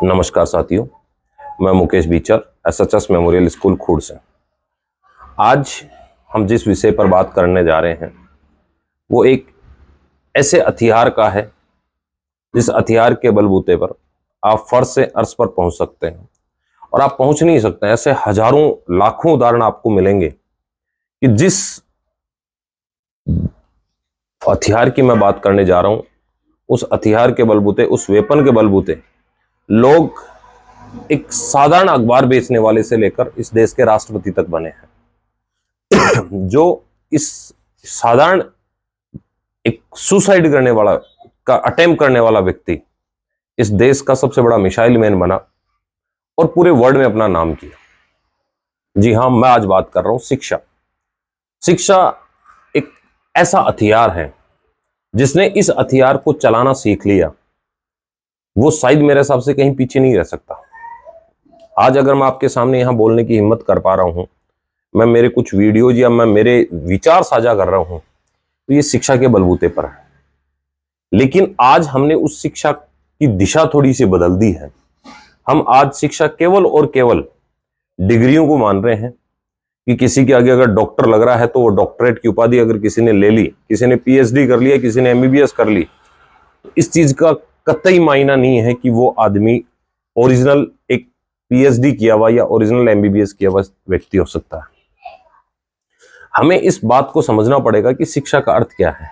नमस्कार साथियों, मैं Mukesh Beecher SHS memorial school खूड़ से। आज हम जिस विषय पर बात करने जा रहे हैं वो एक ऐसे हथियार का है जिस हथियार के बलबूते पर आप फर्श से अर्श पर पहुंच सकते हैं और आप पहुंच नहीं सकते। ऐसे हजारों लाखों उदाहरण आपको मिलेंगे कि जिस हथियार की मैं बात करने जा रहा हूं उस हथियार के बलबूते, उस वेपन के बलबूते लोग एक साधारण अखबार बेचने वाले से लेकर इस देश के राष्ट्रपति तक बने हैं। जो इस साधारण एक सुसाइड करने वाला का अटेम्प्ट करने वाला व्यक्ति इस देश का सबसे बड़ा मिसाइल मैन बना और पूरे वर्ल्ड में अपना नाम किया। जी हां, मैं आज बात कर रहा हूं शिक्षा। शिक्षा एक ऐसा हथियार है जिसने इस हथियार को चलाना सीख लिया, वो शायद मेरे हिसाब से कहीं पीछे नहीं रह सकता। आज अगर मैं आपके सामने यहां बोलने की हिम्मत कर पा रहा हूं, मैं मेरे कुछ वीडियोज या मैं मेरे विचार साझा कर रहा हूं, तो ये शिक्षा के बलबूते पर है। लेकिन आज हमने उस शिक्षा की दिशा थोड़ी सी बदल दी है। हम आज शिक्षा केवल और केवल डिग्रियों को मान रहे हैं कि किसी के आगे अगर डॉक्टर लग रहा है तो वो डॉक्टरेट की उपाधि अगर किसी ने ले ली, किसी ने पीएचडी कर लिया, किसी ने एमबीबीएस कर ली, तो इस चीज का कतई मायना नहीं है कि वो आदमी ओरिजिनल एक पीएचडी किया हुआ या ओरिजिनल एमबीबीएस किया हुआ व्यक्ति हो सकता है। हमें इस बात को समझना पड़ेगा कि शिक्षा का अर्थ क्या है।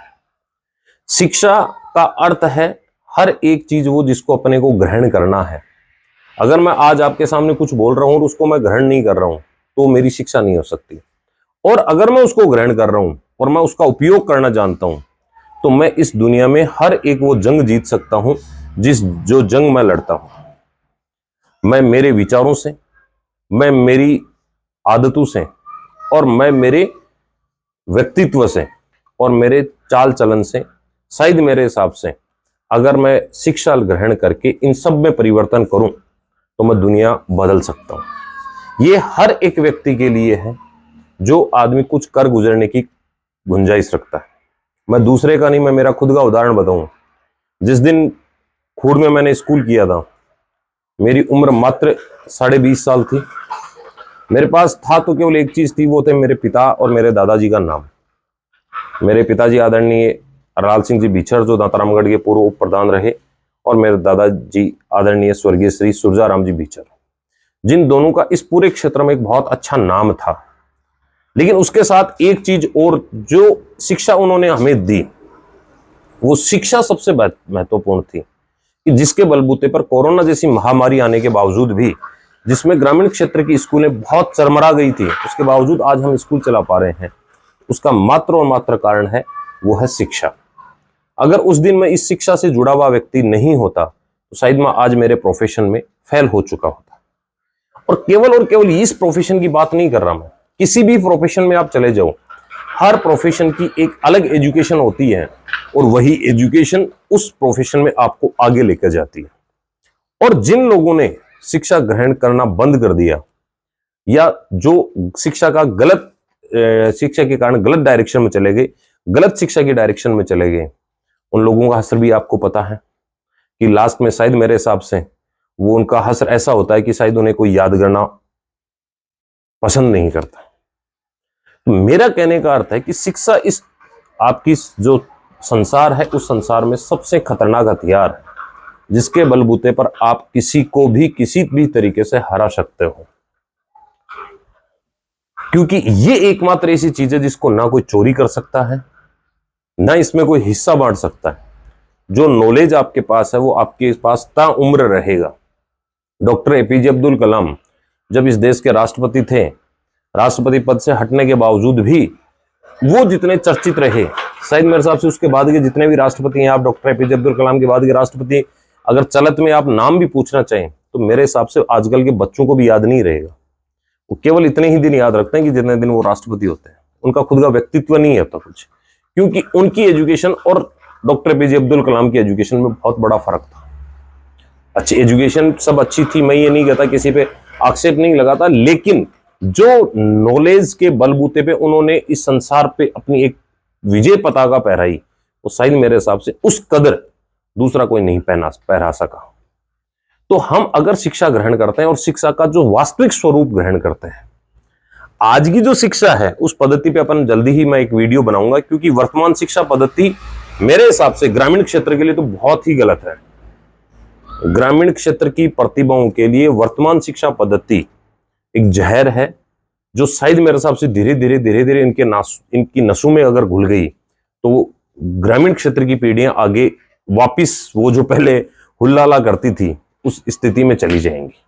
शिक्षा का अर्थ है हर एक चीज वो जिसको अपने को ग्रहण करना है। अगर मैं आज आपके सामने कुछ बोल रहा हूं और उसको मैं ग्रहण नहीं कर रहा हूं तो मेरी शिक्षा नहीं हो सकती। और अगर मैं उसको ग्रहण कर रहा हूं और मैं उसका उपयोग करना जानता हूं तो मैं इस दुनिया में हर एक वो जंग जीत सकता हूं जो जंग मैं लड़ता हूं। मैं मेरे विचारों से, मैं मेरी आदतों से और मैं मेरे व्यक्तित्व से और मेरे चाल चलन से, शायद मेरे हिसाब से अगर मैं शिक्षा ग्रहण करके इन सब में परिवर्तन करूं तो मैं दुनिया बदल सकता हूं। ये हर एक व्यक्ति के लिए है जो आदमी कुछ कर गुजरने की गुंजाइश रखता है। मैं दूसरे का नहीं, मैं मेरा खुद का उदाहरण बताऊं। जिस दिन खूड़ में मैंने स्कूल किया था, मेरी उम्र मात्र 20.5 साल थी। मेरे पास था तो केवल एक चीज थी, वो थे मेरे पिता और मेरे दादाजी का नाम। मेरे पिताजी आदरणीय राल सिंह जी बीचर जो दातारामगढ़ के पूर्व उप प्रधान रहे, और मेरे दादाजी आदरणीय स्वर्गीय श्री सुरजाराम जी बीचर, जिन दोनों का इस पूरे क्षेत्र में एक बहुत अच्छा नाम था। लेकिन उसके साथ एक चीज और जो शिक्षा उन्होंने हमें दी, वो शिक्षा सबसे महत्वपूर्ण थी कि जिसके बलबूते पर कोरोना जैसी महामारी आने के बावजूद भी, जिसमें ग्रामीण क्षेत्र की स्कूलें बहुत चरमरा गई थी, उसके बावजूद आज हम स्कूल चला पा रहे हैं। उसका मात्र और मात्र कारण है वो है शिक्षा। अगर उस दिन मैं इस शिक्षा से जुड़ा हुआ व्यक्ति नहीं होता तो शायद मैं आज मेरे प्रोफेशन में फेल हो चुका होता। और केवल इस प्रोफेशन की बात नहीं कर रहा मैं, किसी भी प्रोफेशन में आप चले जाओ, हर प्रोफेशन की एक अलग एजुकेशन होती है और वही एजुकेशन उस प्रोफेशन में आपको आगे लेकर जाती है। और जिन लोगों ने शिक्षा ग्रहण करना बंद कर दिया या जो शिक्षा के कारण गलत डायरेक्शन में चले गए, गलत शिक्षा की डायरेक्शन में चले गए, उन लोगों का हश्र भी आपको पता है कि लास्ट में शायद मेरे हिसाब से वो उनका हश्र ऐसा होता है कि शायद उन्हें कोई याद करना पसंद नहीं करता। तो मेरा कहने का अर्थ है कि शिक्षा इस आपकी जो संसार है उस संसार में सबसे खतरनाक हथियार है जिसके बलबूते पर आप किसी को भी किसी भी तरीके से हरा सकते हो। क्योंकि ये एकमात्र ऐसी चीज है जिसको ना कोई चोरी कर सकता है, ना इसमें कोई हिस्सा बांट सकता है। जो नॉलेज आपके पास है वो आपके पास ताउम्र रहेगा। डॉक्टर एपीजे अब्दुल कलाम जब इस देश के राष्ट्रपति थे, राष्ट्रपति पद से हटने के बावजूद भी वो जितने चर्चित रहे, शायद मेरे हिसाब से उसके बाद के जितने भी राष्ट्रपति हैं, आप डॉक्टर एपीजे अब्दुल कलाम के बाद के राष्ट्रपति अगर चलत में आप नाम भी पूछना चाहें तो मेरे हिसाब से आजकल के बच्चों को भी याद नहीं रहेगा। वो केवल इतने ही दिन याद रखते हैं कि जितने दिन वो राष्ट्रपति होते हैं। उनका खुद का व्यक्तित्व नहीं होता कुछ, क्योंकि उनकी एजुकेशन और डॉक्टर एपीजे अब्दुल कलाम की एजुकेशन में बहुत बड़ा फर्क था। अच्छी एजुकेशन सब अच्छी थी, मैं ये नहीं कहता, किसी पे आक्षेप नहीं लगाता, लेकिन जो नॉलेज के बलबूते पे उन्होंने इस संसार पे अपनी एक विजय पताका फहराई, वो शायद मेरे हिसाब से उस कदर दूसरा कोई नहीं पहरा सका। तो हम अगर शिक्षा ग्रहण करते हैं और शिक्षा का जो वास्तविक स्वरूप ग्रहण करते हैं, आज की जो शिक्षा है उस पद्धति पे अपन जल्दी ही मैं एक वीडियो बनाऊंगा, क्योंकि वर्तमान शिक्षा पद्धति मेरे हिसाब से ग्रामीण क्षेत्र के लिए तो बहुत ही गलत है। ग्रामीण क्षेत्र की प्रतिभाओं के लिए वर्तमान शिक्षा पद्धति एक जहर है, जो शायद मेरे हिसाब से धीरे धीरे इनकी नसों में अगर घुल गई तो ग्रामीण क्षेत्र की पीढ़ियां आगे वापिस वो जो पहले हुल्लाला करती थी उस स्थिति में चली जाएंगी।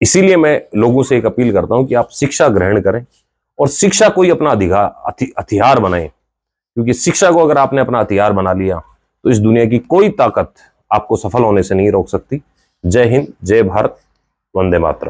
इसीलिए मैं लोगों से एक अपील करता हूं कि आप शिक्षा ग्रहण करें और शिक्षा को ही अपना हथियार बनाएं, क्योंकि शिक्षा को अगर आपने अपना हथियार बना लिया तो इस दुनिया की कोई ताकत आपको सफल होने से नहीं रोक सकती। जय हिंद, जय भारत, वंदे मातरम।